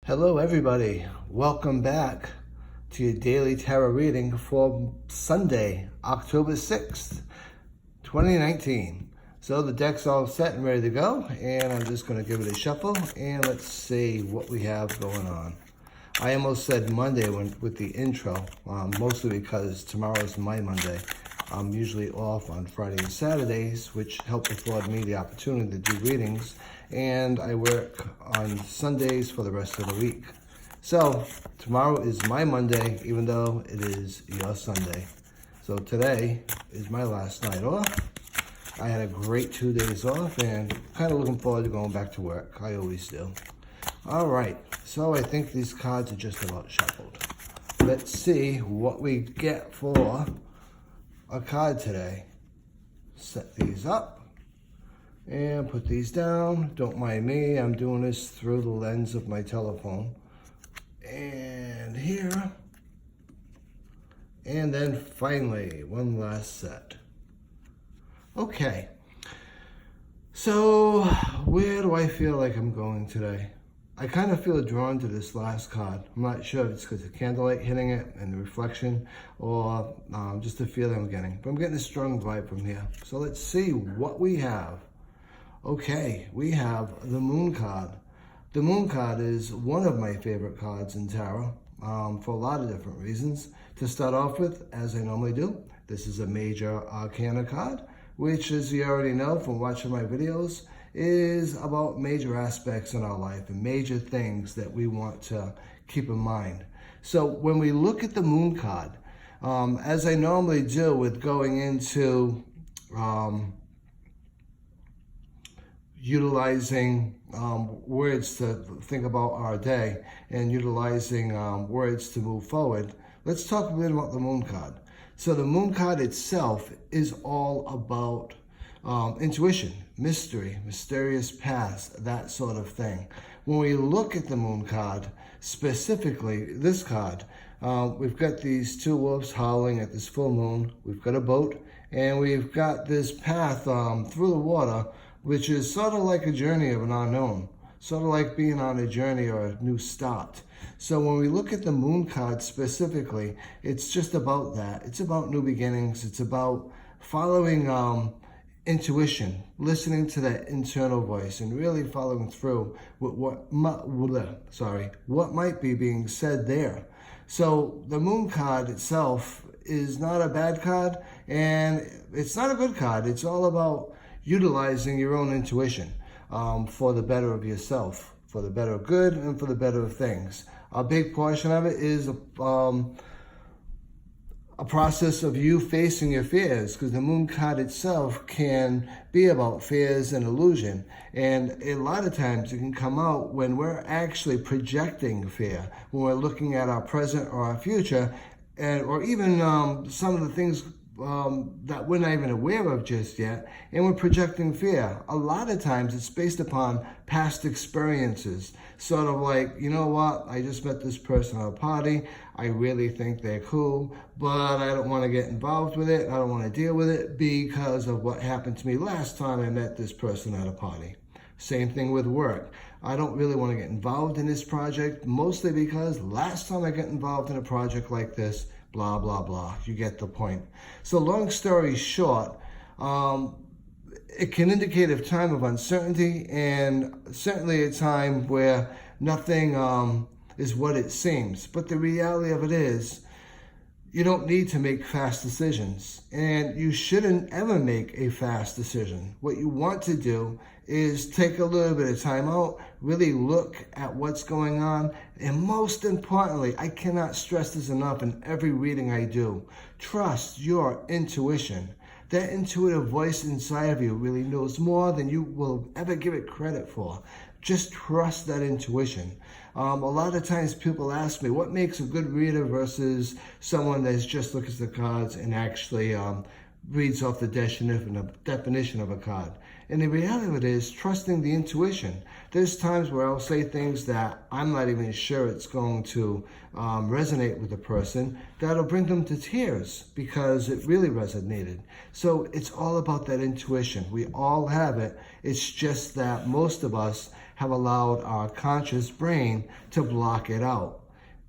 Hello everybody, welcome back to your daily tarot reading for Sunday, October 6th, 2019. So the deck's all set and ready to go, and I'm just going to give it a shuffle, and let's see what we have going on. I almost said Monday with the intro, mostly because tomorrow is my Monday. I'm usually off on Friday and Saturdays, which help afford me the opportunity to do readings, and I work on Sundays for the rest of the week. So tomorrow is my Monday, even though it is your Sunday. So today is my last night off. I had a great 2 days off and kind of looking forward to going back to work. I always do. All right, so I think these cards are just about shuffled. Let's see what we get for a card today. Set these up and put these down. Don't mind me, I'm doing this through the lens of my telephone. And here. And then finally, one last set. Okay. So, where do I feel like I'm going today? I kind of feel drawn to this last card. I'm not sure if it's because of candlelight hitting it and the reflection, or just the feeling I'm getting. But I'm getting a strong vibe from here. So let's see what we have. Okay, we have the Moon card. The Moon card is one of my favorite cards in tarot for a lot of different reasons. To start off with, as I normally do, this is a major arcana card, which, as you already know from watching my videos, is about major aspects in our life and major things that we want to keep in mind. So when we look at the Moon card, as I normally do with going into utilizing words to think about our day and utilizing words to move forward, let's talk a bit about the Moon card. So the Moon card itself is all about intuition, mystery, mysterious paths, that sort of thing. When we look at the Moon card, specifically this card, we've got these two wolves howling at this full moon, we've got a boat, and we've got this path through the water, which is sort of like a journey of an unknown, sort of like being on a journey or a new start. So when we look at the Moon card specifically, it's just about that. It's about new beginnings. It's about following intuition, listening to that internal voice, and really following through with what might be being said there. So the Moon card itself is not a bad card, and it's not a good card. It's all about utilizing your own intuition for the better of yourself, for the better of good, and for the better of things. A big portion of it is a process of you facing your fears, because the Moon card itself can be about fears and illusion, and a lot of times it can come out when we're actually projecting fear, when we're looking at our present or our future, or even some of the things that we're not even aware of just yet, and we're projecting fear. A lot of times it's based upon past experiences, sort of like, you know what, I just met this person at a party, I really think they're cool, but I don't want to get involved with it, I don't want to deal with it because of what happened to me last time I met this person at a party. Same thing with work. I don't really want to get involved in this project, mostly because last time I got involved in a project like this, blah, blah, blah. You get the point. So long story short, it can indicate a time of uncertainty, and certainly a time where nothing is what it seems. But the reality of it is, you don't need to make fast decisions, and you shouldn't ever make a fast decision. What you want to do is take a little bit of time out, really look at what's going on, and most importantly, I cannot stress this enough in every reading I do, trust your intuition. That intuitive voice inside of you really knows more than you will ever give it credit for. Just trust that intuition. A lot of times people ask me, what makes a good reader versus someone that just looks at the cards and actually reads off the definition of a card? And the reality of it is trusting the intuition. There's times where I'll say things that I'm not even sure it's going to resonate with the person, that'll bring them to tears because it really resonated. So it's all about that intuition. We all have it. It's just that most of us have allowed our conscious brain to block it out.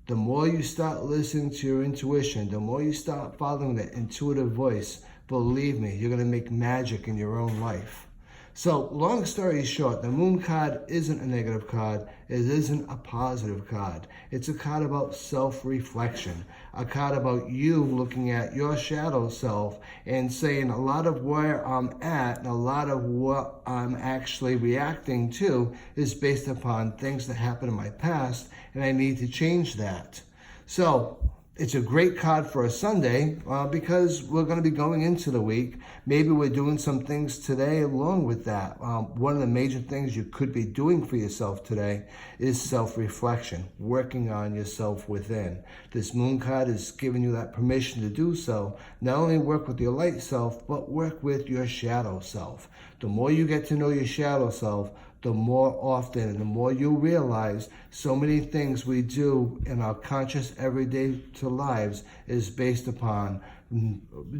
The more you start listening to your intuition, the more you start following that intuitive voice, believe me, you're going to make magic in your own life. So, long story short, the Moon card isn't a negative card. It isn't a positive card. It's a card about self-reflection, a card about you looking at your shadow self and saying a lot of where I'm at and a lot of what I'm actually reacting to is based upon things that happened in my past, and I need to change that. So, it's a great card for a Sunday because we're going to be going into the week. Maybe we're doing some things today along with that. One of the major things you could be doing for yourself today is self-reflection, working on yourself within. This Moon card is giving you that permission to do so. Not only work with your light self, but work with your shadow self. The more you get to know your shadow self, the more often and the more you realize so many things we do in our conscious everyday lives is based upon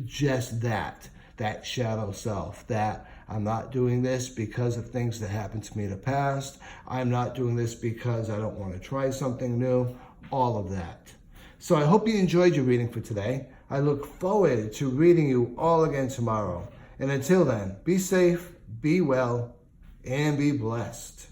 just that shadow self, that I'm not doing this because of things that happened to me in the past. I'm not doing this because I don't want to try something new, all of that. So I hope you enjoyed your reading for today. I look forward to reading you all again tomorrow. And until then, be safe, be well, and be blessed.